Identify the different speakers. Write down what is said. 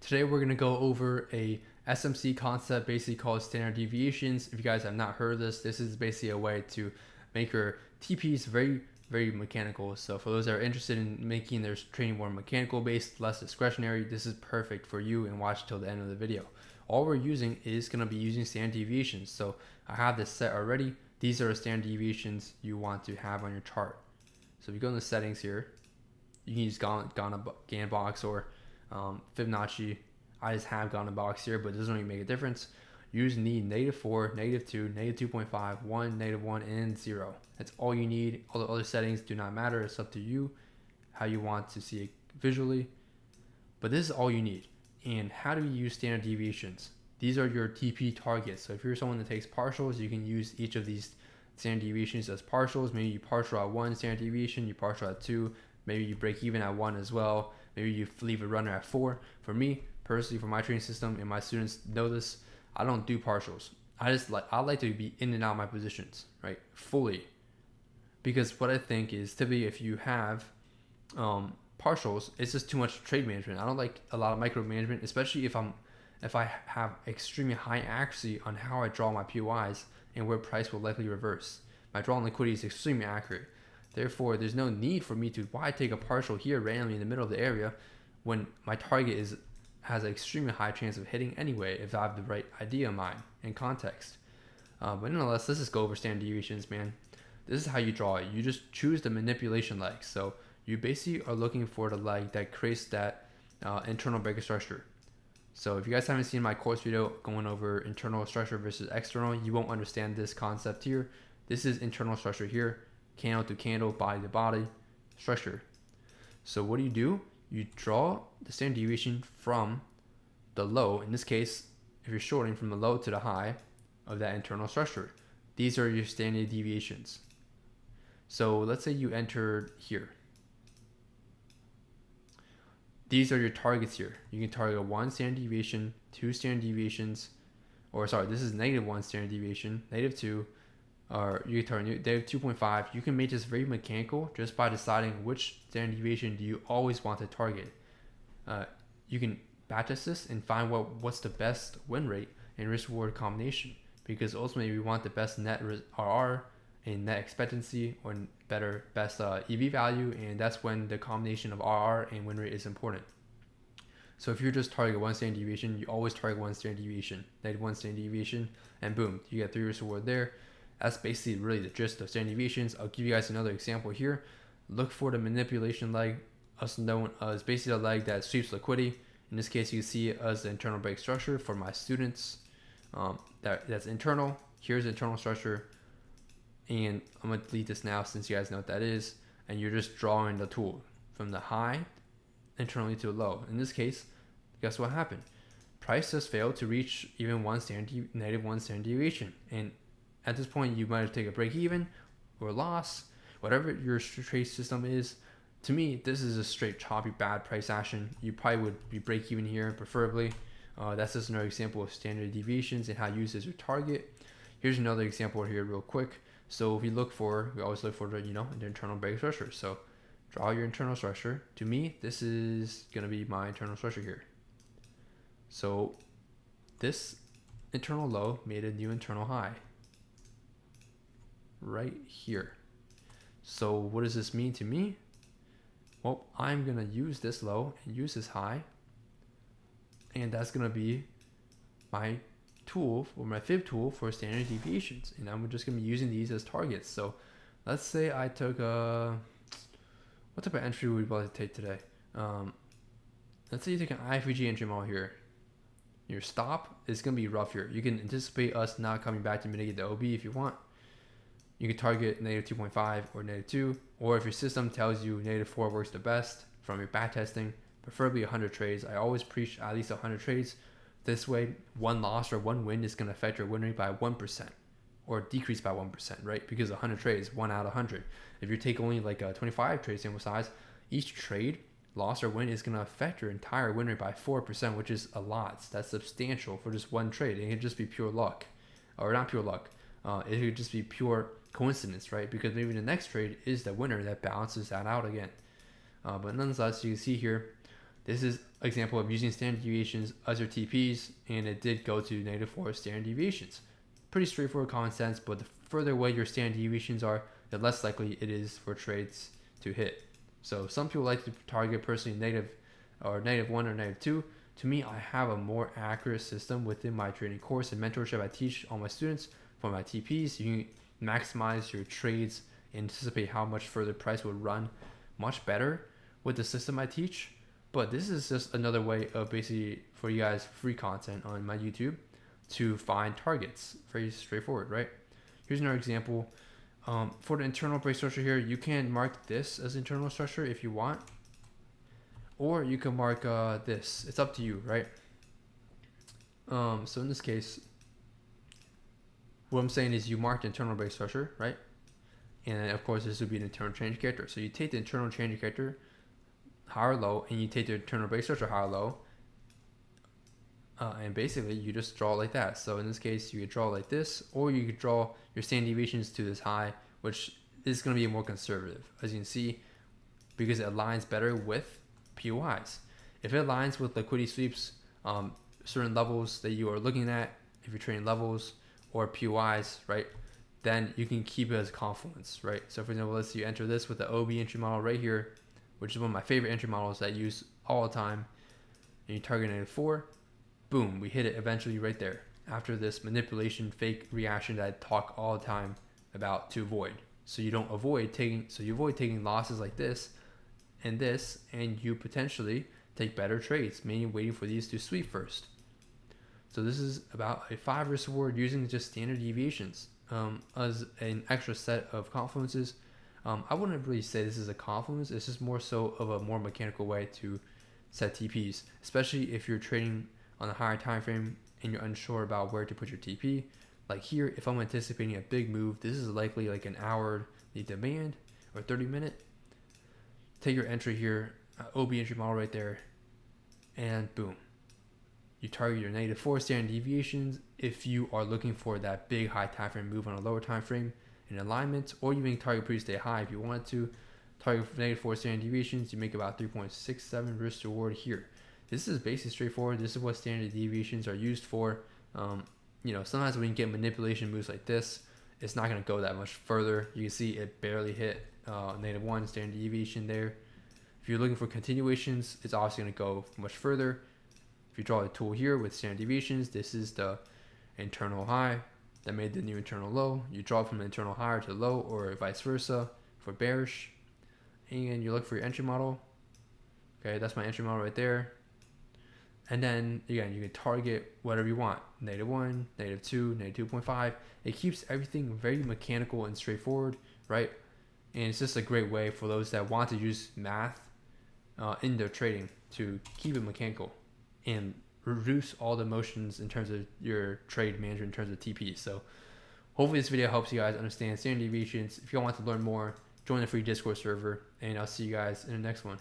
Speaker 1: Today we're going to go over a SMC concept basically called standard deviations. If you guys have not heard of this is basically a way to make your TPs very mechanical. So for those that are interested in making their training more mechanical based, less discretionary, this is perfect for you, and watch till the end of the video. All we're using is going to be using standard deviations. So I have this set already. These are the standard deviations you want to have on your chart. So if you go in the settings here, you can use Gantt box or Fibonacci. I just have Gantt box here, but it doesn't really make a difference. You just need -4, -2, -2.5, 1, -1, and 0. That's all you need. All the other settings do not matter. It's up to you how you want to see it visually. But this is all you need. And how do you use standard deviations? These are your TP targets. So if you're someone that takes partials, you can use each of these standard deviations as partials. Maybe you partial at 1 standard deviation, you partial at 2, maybe you break even at 1 as well. Maybe you leave a runner at 4. For me, personally, for my training system, and my students know this, I don't do partials. I like to be in and out of my positions, right? Fully. Because what I think is typically if you have partials, it's just too much trade management. I don't like a lot of micromanagement, especially if I have extremely high accuracy on how I draw my POIs and where price will likely reverse. My draw on liquidity is extremely accurate. Therefore, there's no need for me to why take a partial here randomly in the middle of the area when my target has an extremely high chance of hitting anyway if I have the right idea in mind and context. But nonetheless, let's just go over standard deviations, man. This is how you draw it. You just choose the manipulation leg. So you basically are looking for the leg that creates that internal breaker structure. So if you guys haven't seen my course video going over internal structure versus external, you won't understand this concept here. This is internal structure here. Candle to candle, body to body structure. So what do? You draw the standard deviation from the low. In this case, if you're shorting, from the low to the high of that internal structure. These are your standard deviations. So let's say you entered here. These are your targets here. You can target 1 standard deviation, 2 standard deviations, or sorry, this is -1 standard deviation, -2, or you can target -2.5. You can make this very mechanical just by deciding which standard deviation do you always want to target. You can backtest this and find what's the best win rate and risk reward combination, because ultimately we want the best net RR and net expectancy, or best EV value, and that's when the combination of RR and win rate is important. So if you're just target 1 standard deviation, you always target 1 standard deviation, -1 standard deviation, and boom, you get 3 risk reward there. That's basically really the gist of standard deviations. I'll give you guys another example here. Look for the manipulation leg, also known as basically the leg that sweeps liquidity. In this case, you can see it as the internal break structure for my students. That's internal. Here's the internal structure. And I'm going to delete this now since you guys know what that is. And you're just drawing the tool from the high internally to the low. In this case, guess what happened? Price just failed to reach even -1 standard deviation. And at this point, you might have taken a break even or loss, whatever your trade system is. To me, this is a straight choppy bad price action. You probably would be break even here, preferably. That's just another example of standard deviations and how you use as your target. Here's another example here real quick. So if we always look for the internal break structure. So draw your internal structure. To me, this is gonna be my internal structure here. So this internal low made a new internal high right here. So what does this mean to me? Well, I'm gonna use this low and use this high, and that's gonna be my tool, or my fib tool, for standard deviations, and I'm just gonna be using these as targets. So let's say I took what type of entry would we like to take today? Let's say you take an IFVG entry model here. Your stop is gonna be rough here. You can anticipate us not coming back to mitigate the OB if you want. You can target -2.5 or -2, or if your system tells you -4 works the best from your back testing, preferably 100 trades. I always preach at least 100 trades. This way, 1 loss or 1 win is going to affect your win rate by 1% or decrease by 1%, right? Because 100 trades, 1 out of 100. If you take only like a 25 trade sample size, each trade, loss or win, is going to affect your entire win rate by 4%, which is a lot. That's substantial for just 1 trade. It could just be pure luck, or not pure luck. It could just be pure coincidence, right? Because maybe the next trade is the winner that balances that out again. But nonetheless, you can see here, This is an example of using standard deviations as your TPs, and it did go to -4 standard deviations. Pretty straightforward common sense, but the further away your standard deviations are, the less likely it is for trades to hit. So some people like to target personally -1 or -2. To me, I have a more accurate system within my trading course and mentorship I teach all my students for my TPs. You can maximize your trades and anticipate how much further price would run much better with the system I teach. But this is just another way of basically for you guys free content on my YouTube to find targets. Very straightforward, right? Here's another example. For the internal break structure here, you can mark this as internal structure if you want, or you can mark this. It's up to you, right? So in this case, what I'm saying is you mark the internal break structure, right? And of course, this would be an internal change character. So you take the internal change character, high or low, and you take the internal break structure, high or low, and basically you just draw like that. So in this case, you could draw like this, or you could draw your standard deviations to this high, which is going to be more conservative, as you can see, because it aligns better with POIs. If it aligns with liquidity sweeps, certain levels that you are looking at, if you're trading levels or POIs, right, then you can keep it as confluence, right? So for example, let's say you enter this with the OB entry model right here, which is one of my favorite entry models that I use all the time, and you target -4, boom, we hit it eventually right there after this manipulation fake reaction that I talk all the time about to avoid. So you avoid taking losses like this, and you potentially take better trades, meaning waiting for these to sweep first. So this is about a 5 risk reward using just standard deviations as an extra set of confluences. I wouldn't really say this is a confluence. It's just more so of a more mechanical way to set TPs, especially if you're trading on a higher time frame and you're unsure about where to put your TP. Like here, if I'm anticipating a big move, this is likely like an hour demand or 30-minute. Take your entry here, OB entry model right there, and boom. You target your -4 standard deviations if you are looking for that big high time frame move on a lower time frame in alignment, or you can target previous day high if you wanted to. Target -4 standard deviations, you make about 3.67 risk to reward here. This is basically straightforward. This is what standard deviations are used for. Sometimes when you get manipulation moves like this, it's not going to go that much further. You can see it barely hit -1 standard deviation there. If you're looking for continuations, it's obviously going to go much further. If you draw a tool here with standard deviations, this is the internal high that made the new internal low. You draw from the internal high to low, or vice versa for bearish. And you look for your entry model. Okay, that's my entry model right there. And then again, you can target whatever you want, -1, -2, -2.5. It keeps everything very mechanical and straightforward, right? And it's just a great way for those that want to use math in their trading to keep it mechanical and reduce all the emotions in terms of your trade management in terms of TP. So hopefully this video helps you guys understand standard deviations. If you want to learn more, join the free Discord server, and I'll see you guys in the next one.